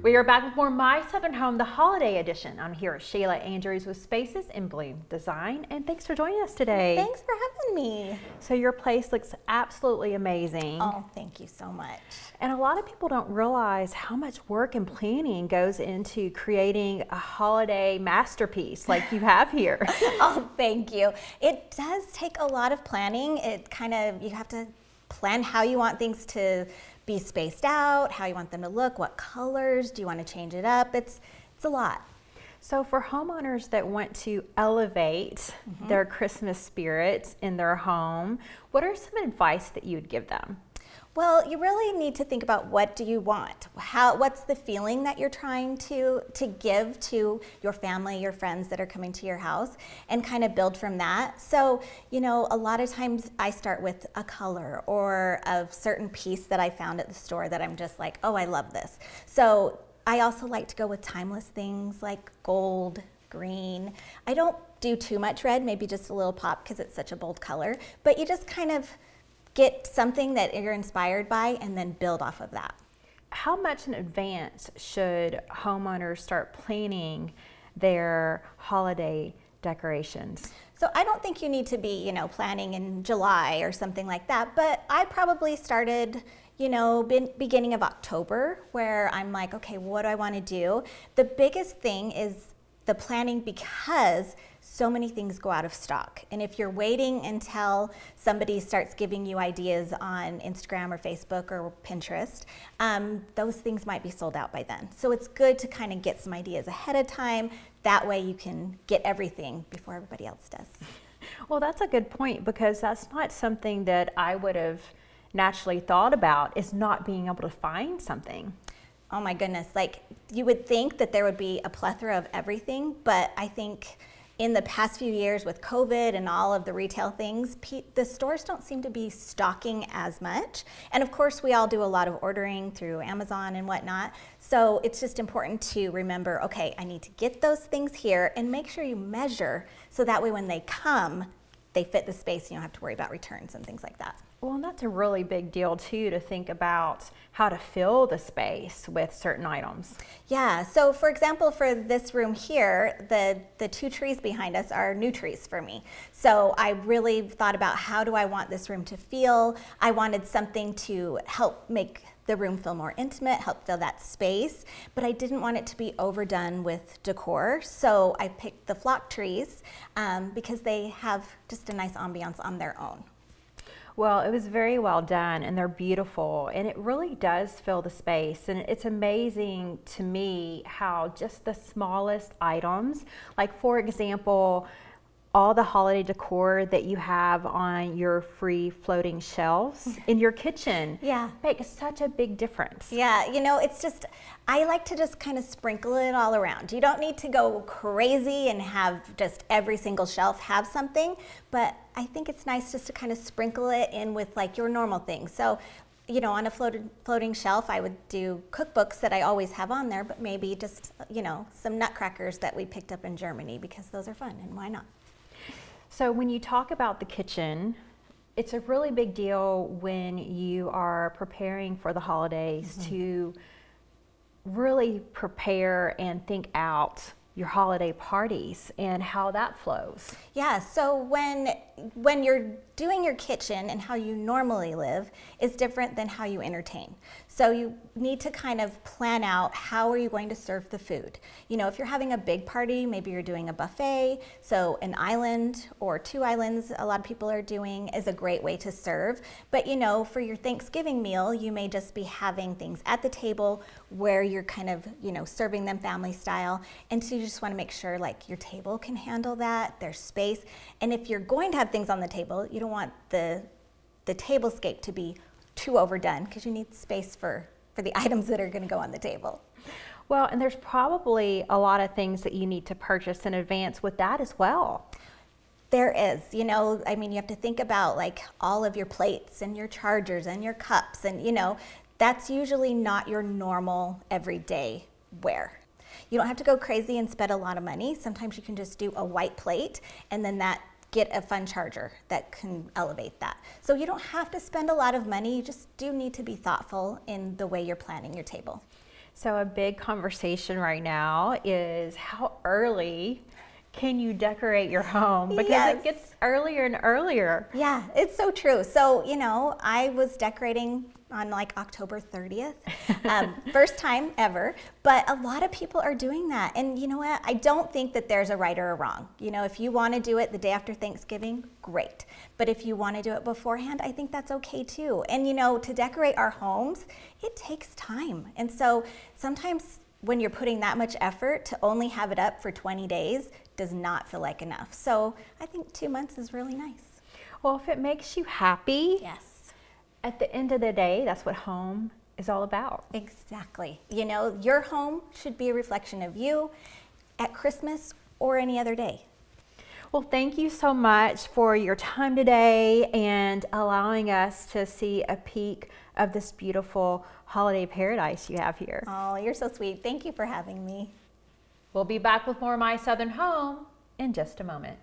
We are back with more My Southern Home, the holiday edition. I'm here at Xela Andrews with Spaces in Bloom Design, and thanks for joining us today. Thanks for having me. So your place looks absolutely amazing. Oh, thank you so much. And a lot of people don't realize how much work and planning goes into creating a holiday masterpiece like you have here. Oh, thank you. It does take a lot of planning. You have to plan how you want things to be spaced out, how you want them to look, what colors, do you want to change it up? It's a lot. So for homeowners that want to elevate their Christmas spirit in their home, what are some advice that you would give them? Well, you really need to think about what do you want? What's the feeling that you're trying to give to your family, your friends that are coming to your house, and kind of build from that. So, you know, a lot of times I start with a color or a certain piece that I found at the store that I'm just like, oh, I love this. So I also like to go with timeless things like gold, green. I don't do too much red, maybe just a little pop because it's such a bold color, but you just kind of get something that you're inspired by and then build off of that. How much in advance should homeowners start planning their holiday decorations? So I don't think you need to be, planning in July or something like that, but I probably started, beginning of October, where I'm like, okay, what do I want to do? The biggest thing is the planning, because so many things go out of stock. And if you're waiting until somebody starts giving you ideas on Instagram or Facebook or Pinterest, those things might be sold out by then. So it's good to kind of get some ideas ahead of time. That way you can get everything before everybody else does. Well, that's a good point, because that's not something that I would have naturally thought about, is not being able to find something. Oh my goodness, like you would think that there would be a plethora of everything, but I think in the past few years with COVID and all of the retail things, the stores don't seem to be stocking as much. And of course, we all do a lot of ordering through Amazon and whatnot. So it's just important to remember, okay, I need to get those things here and make sure you measure so that way when they come, they fit the space. You don't have to worry about returns and things like that. Well, and that's a really big deal too, to think about how to fill the space with certain items. Yeah, so for example, for this room here, the two trees behind us are new trees for me. So I really thought about, how do I want this room to feel? I wanted something to help make the room feel more intimate, help fill that space, but I didn't want it to be overdone with decor. So I picked the flock trees because they have just a nice ambiance on their own. Well, it was very well done, and they're beautiful, and it really does fill the space. And it's amazing to me how just the smallest items, like for example, all the holiday decor that you have on your free floating shelves in your kitchen, make such a big difference. Yeah, it's just, I like to just kind of sprinkle it all around. You don't need to go crazy and have just every single shelf have something, but I think it's nice just to kind of sprinkle it in with like your normal things. So, on a floating shelf, I would do cookbooks that I always have on there, but maybe just, some nutcrackers that we picked up in Germany, because those are fun, and why not? So when you talk about the kitchen, it's a really big deal when you are preparing for the holidays to really prepare and think out your holiday parties and how that flows. Yeah, so when you're doing your kitchen and how you normally live is different than how you entertain. So you need to kind of plan out, how are you going to serve the food? If you're having a big party, maybe you're doing a buffet, so an island or 2 islands, a lot of people are doing, is a great way to serve. But for your Thanksgiving meal, you may just be having things at the table where you're kind of, serving them family style. And so you just want to make sure like your table can handle that, there's space. And if you're going to have things on the table, you don't want the tablescape to be too overdone, because you need space for the items that are going to go on the table. Well, and there's probably a lot of things that you need to purchase in advance with that as well. There is, you have to think about like all of your plates and your chargers and your cups, and that's usually not your normal everyday wear. You don't have to go crazy and spend a lot of money. Sometimes you can just do a white plate and then get a fun charger that can elevate that. So you don't have to spend a lot of money, you just do need to be thoughtful in the way you're planning your table. So a big conversation right now is how early can you decorate your home? Because Yes. it gets earlier and earlier. Yeah, it's so true. So, you know, I was decorating on like October 30th, first time ever, but a lot of people are doing that. And you know what? I don't think that there's a right or a wrong. You know, if you want to do it the day after Thanksgiving, great. But if you want to do it beforehand, I think that's okay too. And you know, to decorate our homes, it takes time. And so sometimes when you're putting that much effort, to only have it up for 20 days does not feel like enough. So I think 2 months is really nice. Well, if it makes you happy, Yes. at the end of the day, that's what home is all about. Exactly. You know, your home should be a reflection of you at Christmas or any other day. Well, thank you so much for your time today and allowing us to see a peek of this beautiful holiday paradise you have here. Oh, you're so sweet. Thank you for having me. We'll be back with more My Southern Home in just a moment.